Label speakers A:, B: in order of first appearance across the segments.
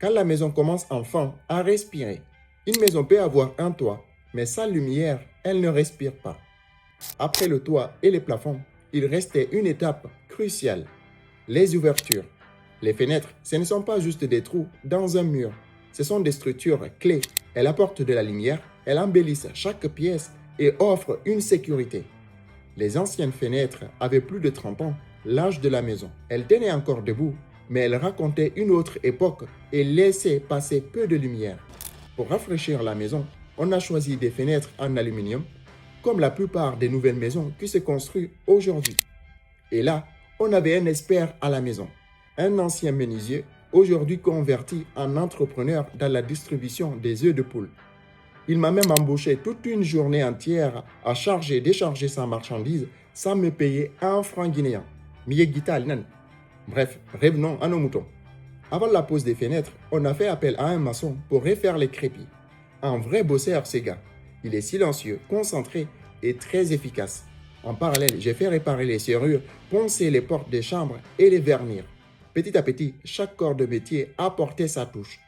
A: Quand la maison commence enfin à respirer, une maison peut avoir un toit, mais sans lumière, elle ne respire pas. Après le toit et les plafonds, il restait une étape cruciale, les ouvertures. Les fenêtres, ce ne sont pas juste des trous dans un mur, ce sont des structures clés. Elles apportent de la lumière, elles embellissent chaque pièce et offrent une sécurité. Les anciennes fenêtres avaient plus de 30 ans, l'âge de la maison. Elles tenaient encore debout, mais elles racontaient une autre époque et laissaient passer peu de lumière. Pour rafraîchir la maison, on a choisi des fenêtres en aluminium, comme la plupart des nouvelles maisons qui se construisent aujourd'hui. Et là, on avait un expert à la maison, un ancien menuisier, aujourd'hui converti en entrepreneur dans la distribution des œufs de poule. Il m'a même embauché toute une journée entière à charger et décharger sa marchandise sans me payer un franc guinéen. Bref, revenons à nos moutons. Avant la pose des fenêtres, on a fait appel à un maçon pour refaire les crépis. Un vrai bosseur, ce gars. Il est silencieux, concentré et très efficace. En parallèle, j'ai fait réparer les serrures, poncer les portes des chambres et les vernir. Petit à petit, chaque corps de métier apportait sa touche.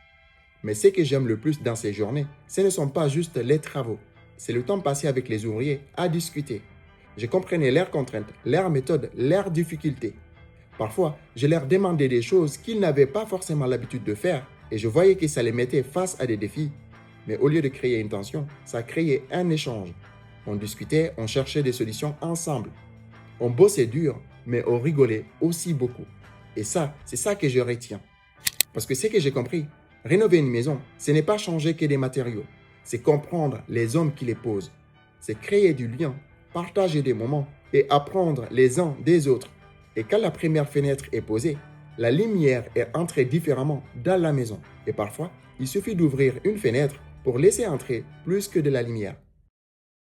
A: Mais ce que j'aime le plus dans ces journées, ce ne sont pas juste les travaux. C'est le temps passé avec les ouvriers à discuter. Je comprenais leurs contraintes, leurs méthodes, leurs difficultés. Parfois, je leur demandais des choses qu'ils n'avaient pas forcément l'habitude de faire et je voyais que ça les mettait face à des défis. Mais au lieu de créer une tension, ça créait un échange. On discutait, on cherchait des solutions ensemble. On bossait dur, mais on rigolait aussi beaucoup. Et ça, c'est ça que je retiens. Parce que ce que j'ai compris, rénover une maison, ce n'est pas changer que des matériaux. C'est comprendre les hommes qui les posent. C'est créer du lien, partager des moments et apprendre les uns des autres. Et quand la première fenêtre est posée, la lumière est entrée différemment dans la maison. Et parfois, il suffit d'ouvrir une fenêtre pour laisser entrer plus que de la lumière.